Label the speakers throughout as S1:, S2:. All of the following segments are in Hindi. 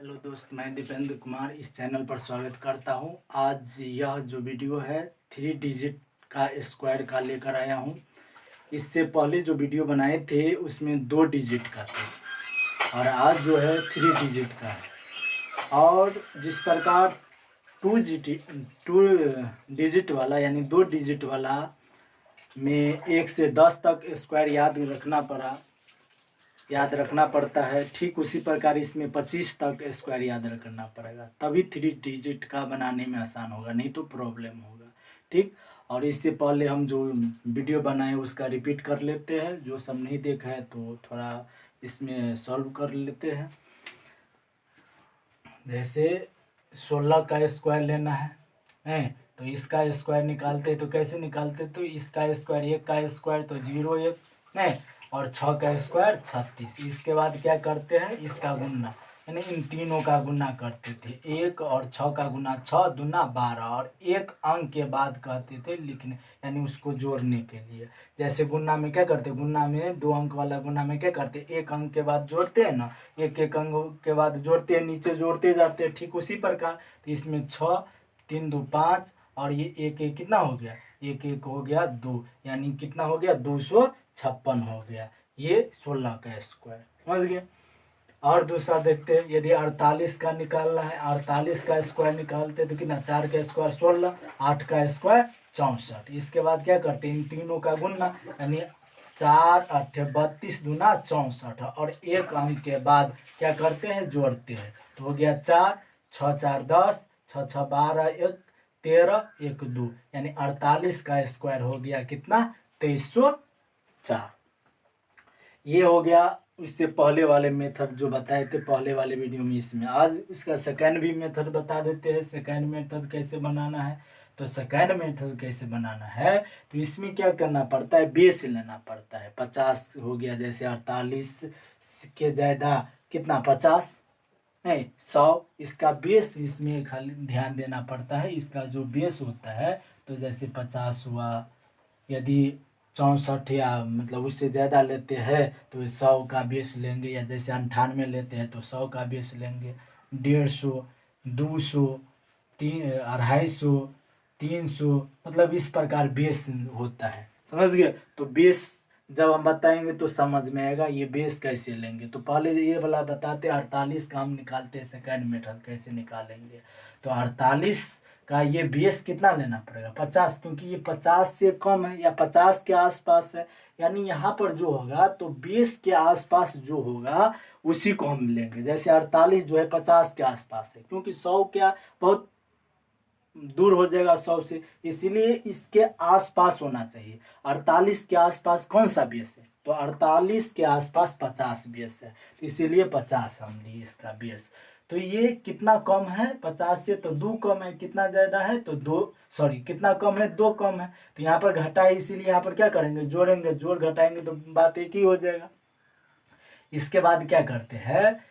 S1: हेलो दोस्त, मैं दीपेंद्र कुमार इस चैनल पर स्वागत करता हूं। आज यह जो वीडियो है 3 डिजिट का स्क्वायर का लेकर आया हूं। इससे पहले जो वीडियो बनाए थे उसमें 2 डिजिट का था और आज जो है 3 डिजिट का है। और जिस प्रकार 2 डिजिट वाला यानी 2 डिजिट वाला में 1 से 10 तक स्क्वायर याद रखना पड़ता है, ठीक उसी प्रकार इसमें 25 तक स्क्वायर याद रखना पड़ेगा, तभी 3 डिजिट का बनाने में आसान होगा, नहीं तो प्रॉब्लम होगा। ठीक, और इससे पहले हम जो वीडियो बनाए उसका रिपीट कर लेते हैं। जो सब नहीं देखा है तो थोड़ा इसमें सॉल्व कर लेते हैं। जैसे 16 का स्क्वायर लेना है तो इसका स्क्वायर निकालते तो कैसे निकालते, तो इसका स्क्वायर 1 का स्क्वायर तो 0 1 नहीं, और 6 का स्क्वायर 36। इसके बाद क्या करते हैं, इसका गुना यानी इन तीनों का गुना करते थे। 1 और 6 का गुना 6 दूना 12, और एक अंक के बाद कहते थे लिखने यानी उसको जोड़ने के लिए। जैसे गुना में क्या करते, गुना में 2 अंक वाला गुना में क्या करते, एक अंक के बाद जोड़ते हैं ना, एक अंक के बाद जोड़ते हैं, नीचे जोड़ते जाते हैं। ठीक उसी प्रकार तो इसमें 6 3 2 5 और ये एक कितना हो गया, एक हो गया 2, यानी कितना हो गया 256 हो गया। ये 16 का स्क्वायर, समझ गए। और दूसरा देखते हैं, यदि 48 का निकालना है, 48 का स्क्वायर निकालते तो कितना, 4 का स्क्वायर 16, 8 का स्क्वायर 64। इसके बाद क्या करते हैं, इन तीनों का गुना यानी 4 8 32 दूना 64, और एक अंक के बाद क्या करते हैं, जोड़ते हैं। तो हो गया 4 6 4 10, 6 6 12 1 13 1 2, यानी 48 का स्क्वायर हो गया कितना, 2304। ये हो गया इससे पहले वाले मेथड जो बताए थे पहले वाले वीडियो में। इसमें आज इसका सेकंड भी मेथड बता देते हैं, सेकंड मेथड कैसे बनाना है। तो सेकंड मेथड कैसे बनाना है, तो इसमें क्या करना पड़ता है, बेस लेना पड़ता है। 50 हो गया, जैसे 48 के ज़्यादा कितना 50 नहीं 100, इसका बेस इसमें खाली ध्यान देना पड़ता है। इसका जो बेस होता है तो जैसे 50 हुआ, यदि 64 या मतलब उससे ज़्यादा लेते हैं तो 100 का बेस लेंगे, या जैसे 98 लेते हैं तो 100 का बेस लेंगे। 150 200 250 300, मतलब इस प्रकार बेस होता है, समझ गए। तो बेस जब हम बताएंगे तो समझ में आएगा ये बेस कैसे लेंगे। तो पहले ये वाला बताते 48 का हम निकालते हैं, सेकंड मेथड कैसे निकालेंगे। तो 48 का ये बेस कितना लेना पड़ेगा, 50, क्योंकि ये 50 से कम है या 50 के आसपास है, यानी यहाँ पर जो होगा तो बेस के आसपास जो होगा उसी को हम लेंगे। जैसे 48 जो है 50 के आसपास है, क्योंकि 100 क्या बहुत दूर हो जाएगा 100 से, इसीलिए इसके आसपास होना चाहिए। 48 के आसपास कौन सा बेस है, तो 48 के आसपास 50 बेस है, तो इसीलिए 50 हम लिए इसका बेस। तो ये कितना कम है 50 से, तो 2 कम है, कितना ज़्यादा है तो 2, सॉरी कितना कम है 2 कम है, तो यहाँ पर घटा है, इसीलिए यहाँ पर क्या करेंगे, जोड़ेंगे, जोड़ घटाएंगे तो बात एक ही हो जाएगा। इसके बाद क्या करते हैं,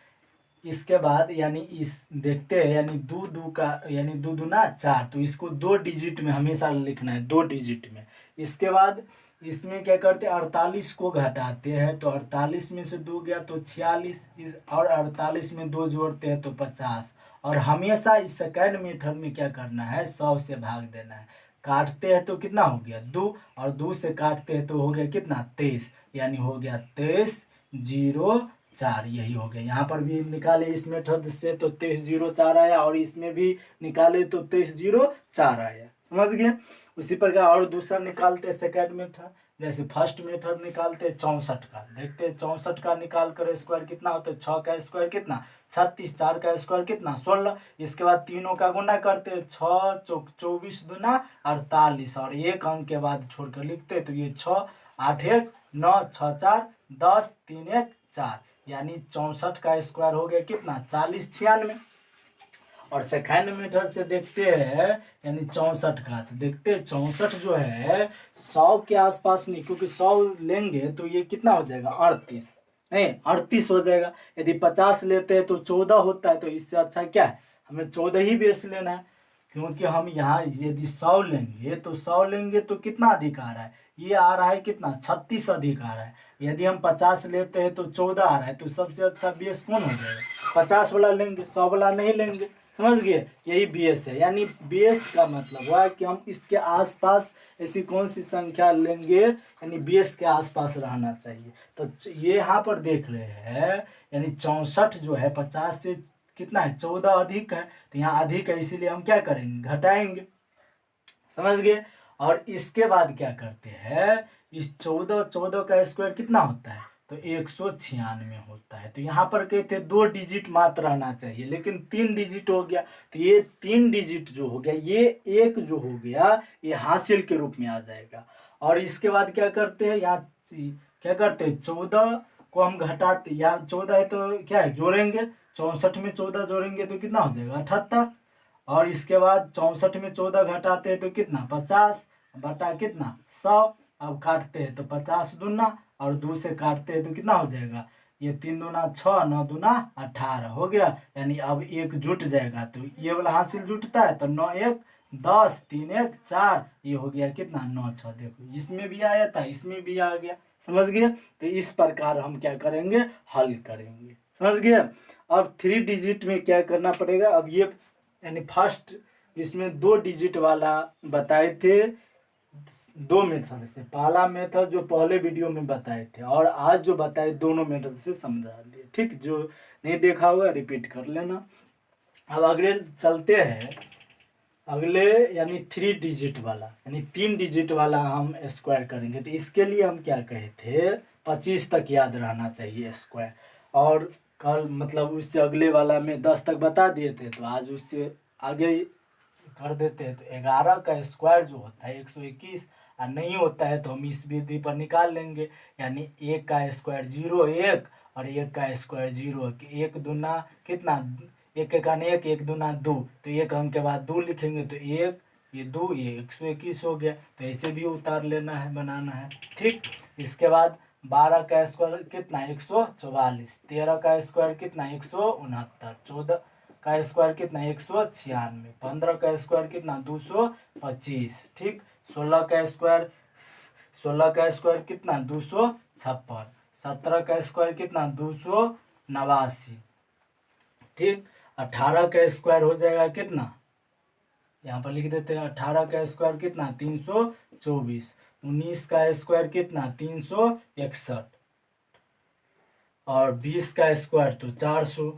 S1: इसके बाद यानी इस देखते हैं, यानी दो दो का यानी दो दूना 4, तो इसको 2 डिजिट में हमेशा लिखना है, 2 डिजिट में। इसके बाद इसमें क्या करते हैं, 48 को घटाते हैं, तो 48 में से 2 गया तो 46, और 48 में 2 जोड़ते हैं तो 50। और हमेशा इस सेकंड मेथड में क्या करना है, 100 से भाग देना है। काटते हैं तो कितना हो गया 2, और 2 से काटते हैं तो हो गया कितना 23, यानी हो गया 2304, यही हो गया। यहाँ पर भी निकाले इस मेथड से तो 2304 आया, और इसमें भी निकाले तो 2304 आया, समझ गए। उसी प्रकार और दूसरा निकालते सेकंड मेथड, जैसे फर्स्ट मेथड निकालते 64 का, देखते 64 का निकाल कर स्क्वायर कितना होता है, 6 का स्क्वायर कितना 36, 4 का स्क्वायर कितना 16। इसके बाद तीनों का गुना करते 6 चौक 24 दूना 48, और एक अंक के बाद छोड़कर लिखते तो ये 6 8 1 9 6 4 10 3 1 4, यानी 64 का स्क्वायर हो गया कितना 40 96। और सेकंड मेथड से देखते हैं यानी 64 का, तो देखते हैं 64 जो है 100 के आसपास नहीं, क्योंकि 100 लेंगे तो ये कितना हो जाएगा 38 नहीं 38 हो जाएगा। यदि 50 लेते हैं तो 14 होता है, तो इससे अच्छा क्या है, हमें 14 ही बेस लेना है, क्योंकि हम यहाँ यदि 100 लेंगे तो 100 लेंगे तो कितना अधिक आ रहा है, ये आ रहा है कितना 36 अधिक आ रहा है। यदि हम 50 लेते हैं तो 14 आ रहा है, तो सबसे अच्छा बेस कौन हो जाएगा, 50 वाला लेंगे, 100 वाला नहीं लेंगे। समझ गए, यही बेस है। यानी बेस का मतलब हुआ कि हम इसके आसपास ऐसी कौन सी संख्या लेंगे, यानी बेस के आसपास रहना चाहिए। तो ये यहाँ पर देख रहे हैं, यानी 64 जो है 50 से कितना है, 14 अधिक है, तो यहाँ अधिक है, इसीलिए हम क्या करेंगे, घटाएंगे। समझ गए। और इसके बाद क्या करते हैं, इस 14 का स्क्वायर कितना होता है, तो 196 होता है। तो यहाँ पर कहते हैं 2 डिजिट मात्र रहना चाहिए, लेकिन 3 डिजिट हो गया। तो ये 3 डिजिट जो हो गया, ये एक जो हो गया, ये हासिल के रूप में आ जाएगा। और इसके बाद क्या करते हैं, यहाँ क्या करते हैं, 14 को हम घटाते, यहाँ 14 है तो क्या है, जोड़ेंगे, 64 में 14 जोड़ेंगे तो कितना हो जाएगा, 78। और इसके बाद 64 में 14 घटाते हैं तो कितना, 50 बटा कितना, 100। अब काटते हैं तो 50 दूना और 2 से काटते हैं तो कितना हो जाएगा, ये 3 दूना 6, 9 दूना 18 हो गया। यानी अब एक जुट जाएगा, तो ये वाला हासिल जुटता है, तो 9 1 10, 3 1 4, ये हो गया कितना, 9 6। देखो इसमें भी आया था, इसमें भी आ गया। समझ गए। तो इस प्रकार हम क्या करेंगे, हल करेंगे। समझ गए। अब 3 डिजिट में क्या करना पड़ेगा, अब ये यानी फर्स्ट इसमें 2 डिजिट वाला बताए थे, 2 मेथड से। पहला मेथड जो पहले वीडियो में बताए थे, और आज जो बताए दोनों मेथड से समझा दिए। ठीक, जो नहीं देखा हुआ रिपीट कर लेना। अब अगले चलते हैं, अगले यानी 3 डिजिट वाला, यानी 3 डिजिट वाला हम स्क्वायर करेंगे। तो इसके लिए हम क्या कहे थे, 25 तक याद रहना चाहिए स्क्वायर। और कल मतलब उससे अगले वाला में 10 तक बता दिए थे, तो आज उससे आगे कर देते हैं। तो 11 का स्क्वायर जो होता है 121, और नहीं होता है तो हम इस विधि पर निकाल लेंगे। यानी 1 का स्क्वायर 0 1, और 1 का स्क्वायर 0, 1 दूना कितना, 1 1 1, 1 दूना 2, तो 1 अंक के बाद 2 लिखेंगे, तो 1 ये 2, ये 121 हो गया। तो ऐसे भी उतार लेना है, बनाना है। ठीक, इसके बाद 12 का स्क्वायर कितना, 144, 13 का स्क्वायर कितना, 169, 14 का स्क्वायर कितना, 196, 15 का स्क्वायर कितना, 225। ठीक, 16 का स्क्वायर कितना, 256, 17 का स्क्वायर कितना, 289। ठीक, 18 का स्क्वायर हो जाएगा कितना, यहाँ पर लिख देते हैं, 18 का स्क्वायर कितना, 324, 19 का स्क्वायर कितना, 361, और 20 का स्क्वायर तो 400,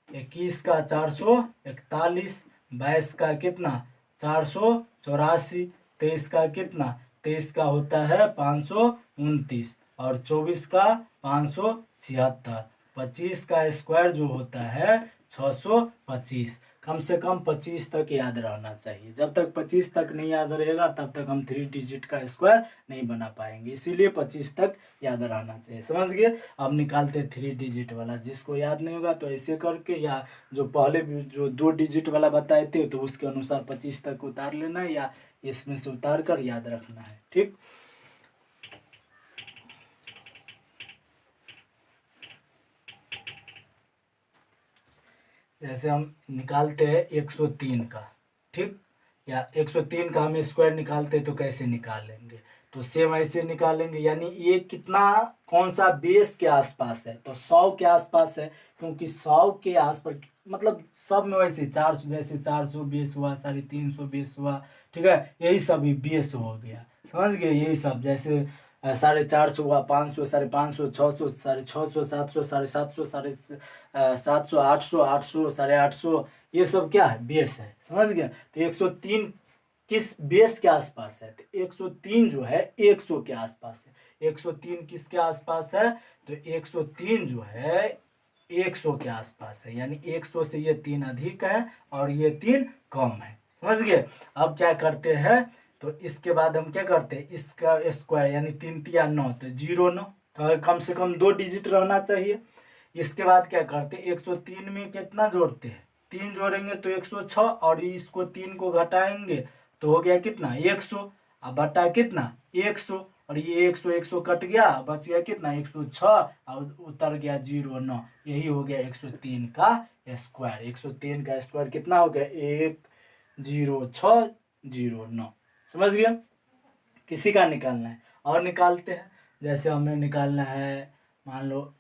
S1: 21 का 441, 22 का कितना, 484, 23 का कितना, 23 का होता है 529, और 24 का 576, 25 का स्क्वायर जो होता है 625। कम से कम 25 तक याद रहना चाहिए। जब तक 25 तक नहीं याद रहेगा तब तक हम 3 डिजिट का स्क्वायर नहीं बना पाएंगे, इसीलिए 25 तक याद रहना चाहिए। समझ गए। अब निकालते हैं 3 डिजिट वाला। जिसको याद नहीं होगा तो ऐसे करके, या जो पहले भी जो 2 डिजिट वाला बताए थे तो उसके अनुसार 25 तक उतार लेना है, या इसमें से उतार कर याद रखना है। ठीक, जैसे हम निकालते हैं 103 का। ठीक, या 103 का हम स्क्वायर निकालते हैं तो कैसे निकालेंगे, तो सेम ऐसे निकालेंगे। यानी ये कितना, कौन सा बेस के आसपास है, तो 100 के आसपास है, क्योंकि 100 के आसपास मतलब सब में वैसे 400, जैसे 400 बेस हुआ, 350 बेस हुआ। ठीक है, यही सब बेस हो गया। समझ गए, यही सब जैसे 450 हुआ, 500, 550, 600, 650, 700, 750, 700, 800, 800, 850, ये सब क्या है, बेस है। समझ गया। तो 103 किस बेस के आसपास है, तो 103 जो है 100 के आसपास है। 103 किसके आसपास है, तो 103 जो है 100 के आसपास है। यानी 100 से ये 3 अधिक है और ये 3 कम है। समझ गए। अब क्या करते हैं, तो इसके बाद हम क्या करते हैं, इसका स्क्वायर यानी 3 तिया 9, तो 0 9, तो कम से कम 2 डिजिट रहना चाहिए। इसके बाद क्या करते हैं, 103 में कितना जोड़ते हैं, 3 जोड़ेंगे तो 106, और इसको 3 को घटाएंगे तो हो गया कितना, 100, अब बटा कितना, 100, और ये 100 100 कट गया, बच गया कितना, 106, और उतर गया 0 9। यही हो गया 103 का स्क्वायर। 103 का स्क्वायर कितना हो गया, 10609। समझ गया। किसी का निकालना है और निकालते हैं। जैसे हमें निकालना है, मान लो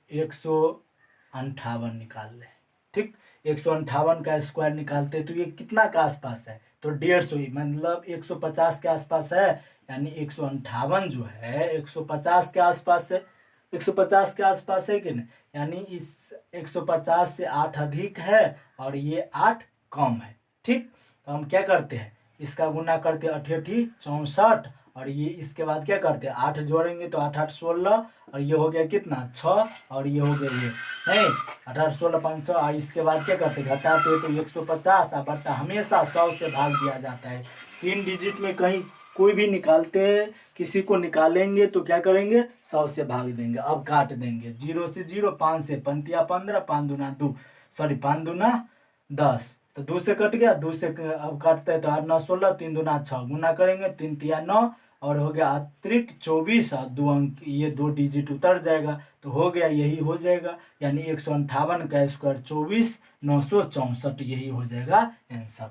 S1: 158 निकाल ले। ठीक, 158 का स्क्वायर निकालते तो ये कितना के आसपास है, तो 150 ही, मतलब 150 के आसपास है। यानी 158 जो है 150 के आसपास है, 150 के आसपास है कि नहीं। यानी इस 150 से 8 अधिक है और ये 8 कम है। ठीक, तो हम क्या करते हैं, इसका गुना करते हैं 8 64, और ये इसके बाद क्या करते हैं 8 जोड़ेंगे तो 8 8 16, और ये हो गया कितना 6, और ये हो गया ये नहीं 8 8 16 500, और इसके बाद क्या करते हैं घटाते हैं तो 150, और बट्टा हमेशा 100 से भाग दिया जाता है। 3 डिजिट में कहीं कोई भी निकालते हैं, किसी को निकालेंगे तो क्या करेंगे 100 से भाग देंगे। अब काट देंगे 0 से 0, 5 से 15 15, 5 दूना 2, सॉरी 5 दूना 10, तो 2 से कट गया, 2 से अब काटते हैं तो 8 9 16, 3 दूना 6, गुना करेंगे 3 तिया 9, और हो गया अतिरिक्त 24, और 2 अंक ये 2 डिजिट उतर जाएगा तो हो गया, यही हो जाएगा। यानी 158 का स्क्वायर 24 964, यही हो जाएगा आंसर।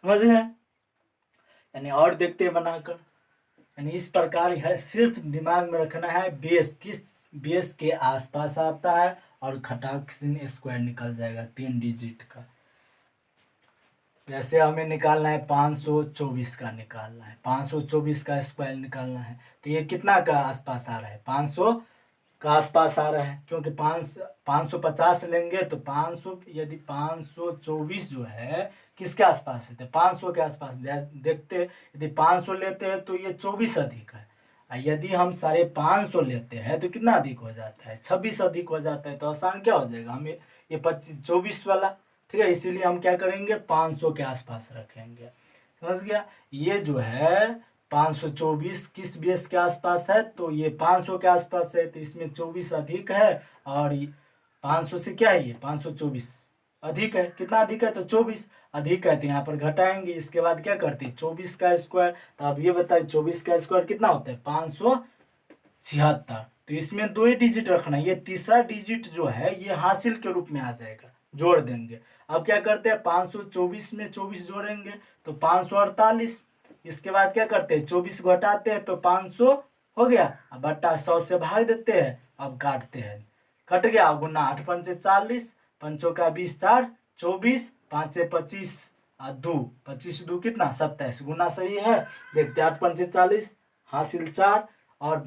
S1: समझ गए। यानी और देखते हैं बनाकर। यानी इस प्रकार है, सिर्फ दिमाग में रखना है बेस किस बेस के आसपास आता है और खटाक से स्क्वायर निकल जाएगा 3 डिजिट का। जैसे हमें निकालना है 524 का निकालना है, 524 का स्क्वायर निकालना है, तो ये कितना का आसपास आ रहा है 500 का आसपास आ रहा है, क्योंकि 550 लेंगे तो 500, यदि 524 जो है किसके आसपास है तो 500 के आसपास। देखते यदि 500 लेते हैं तो ये 24 अधिक है, और यदि हम 550 लेते हैं तो कितना अधिक हो जाता है 26 अधिक हो जाता है। तो आसान क्या हो जाएगा हमें ये 24 वाला। ठीक है, इसीलिए हम क्या करेंगे 500 के आसपास रखेंगे। समझ गया। ये जो है 524 किस बेस के आसपास है, तो ये 500 के आसपास है, तो इसमें 24 अधिक है, और 500 से क्या है ये 524 अधिक है, कितना अधिक है तो 24 अधिक है, तो यहाँ पर घटाएंगे। इसके बाद क्या करते हैं 24 का स्क्वायर, तो अब ये बताइए 24 का स्क्वायर कितना होता है 576, तो इसमें 2 ही डिजिट रखना है, ये तीसरा डिजिट जो है ये हासिल के रूप में आ जाएगा, जोड़ देंगे। अब क्या करते हैं 524 में 24 जोड़ेंगे तो 548, इसके बाद क्या करते हैं 24 घटाते हैं तो 500 हो गया, अब बट्टा 100 से भाग देते हैं। अब काटते हैं, कट गया, गुना 8 पंचे 40, पंचों का 20 4 24, 5 से 25 और 2 25 2 कितना 27, गुना सही है। देखते 8 पंचे 40, हासिल 4, और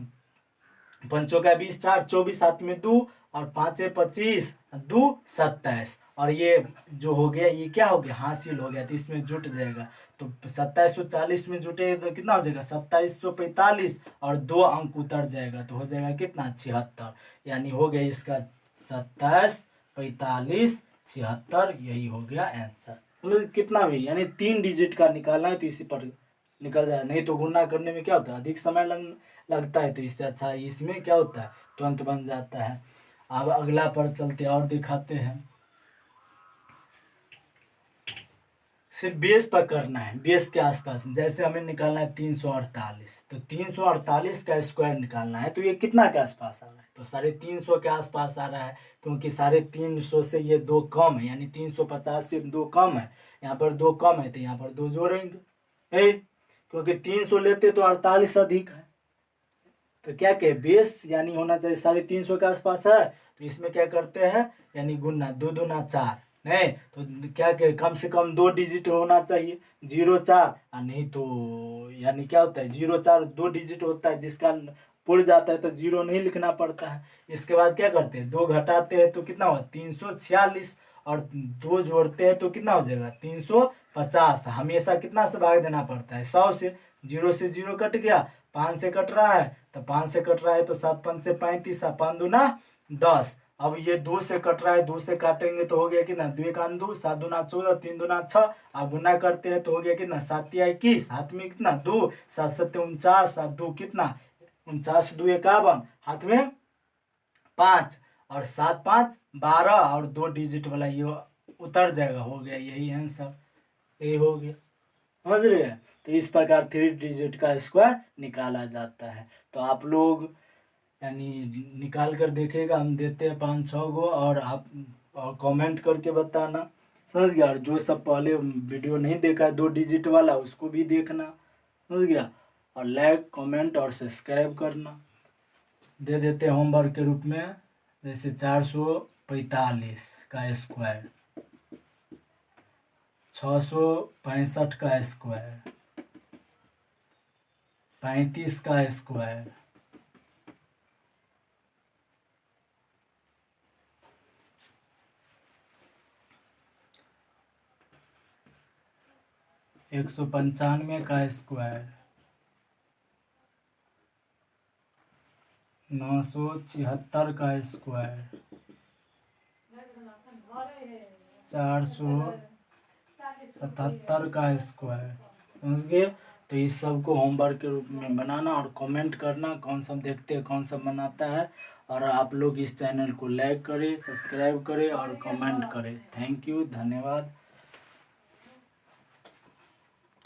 S1: पंचों का 20 4 24, 7 में 2, और 5 25 2 27, और ये जो हो गया ये क्या हो गया हासिल हो गया, तो इसमें जुट जाएगा। तो 2740 में जुटेगा तो कितना हो जाएगा 2745, और 2 अंक उतर जाएगा तो हो जाएगा कितना 76। यानी हो गया इसका 27 45 76, यही हो गया आंसर। मतलब कितना भी, यानी 3 डिजिट का निकालना है तो इसी पर निकल जाए, नहीं तो गुना करने में क्या होता है अधिक समय लगता है, तो इससे अच्छा इसमें क्या होता है तुरंत बन जाता है। अब अगला पर चलते और दिखाते हैं। सिर्फ बेस पर करना है, बेस के आसपास। जैसे हमें निकालना है 348, तो 348 का स्क्वायर निकालना है, तो ये कितना के आसपास आ रहा है तो 350 के आसपास आ रहा है, क्योंकि 350 से ये 2 कम है, यानी 350 से 2 कम है, यहाँ पर 2 कम है तो यहाँ पर 2 जोड़ेंगे, क्योंकि 300 लेते तो 48 अधिक है, तो क्या कहे बेस यानी होना चाहिए 350 के आसपास है, तो इसमें क्या करते हैं यानी गुना 2 दूना 4, नहीं तो क्या कहे कम से कम 2 डिजिट होना चाहिए 0 4, और नहीं तो यानी क्या होता है 0 4 2 डिजिट होता है, जिसका पुर जाता है तो 0 नहीं लिखना पड़ता है। इसके बाद क्या करते हैं 2 घटाते हैं तो कितना हुआ 346, और 2 जोड़ते हैं तो कितना हो जाएगा 350। हमेशा कितना से भाग देना पड़ता है 100 से, 0 से 0 कट गया, 5 से कट रहा है तो 5 से कट रहा है तो 7 5 से 35, 5 दूना 10। अब ये 2 से कट रहा है, 2 से काटेंगे तो हो गया कितना 2 1 2, 7 दूना 14, 3 दूना 6, अब गुना करते हैं तो हो गया कितना 7 या 21, हाथ में कितना 2, 7 7 49, 7 2 कितना 49, 2 51, हाथ में 5, और 7 5 12, और 2 डिजिट वाला ये उतर जाएगा, हो गया यही आंसर, यही हो गया। समझ रहे हैं। तो इस प्रकार 3 डिजिट का स्क्वायर निकाला जाता है। तो आप लोग यानी निकाल कर देखिएगा, हम देते हैं 5 6 गो, और आप कमेंट करके बताना। समझ गया। और जो सब पहले वीडियो नहीं देखा है 2 डिजिट वाला उसको भी देखना। समझ गया। और लाइक कमेंट और सब्सक्राइब करना। दे देते हैं होमवर्क के रूप में, जैसे 400 45 का स्क्वायर, 665 का स्क्वायर, 35 का स्क्वायर, 195 का स्क्वायर, 976 का स्क्वायर, 477 का स्क्वायर। समझ गए? तो इस सब को होमवर्क के रूप में बनाना और कमेंट करना कौन सा देखते हैं, कौन सा बनाता है। और आप लोग इस चैनल को लाइक करें, सब्सक्राइब करें और कमेंट करें। थैंक यू, धन्यवाद।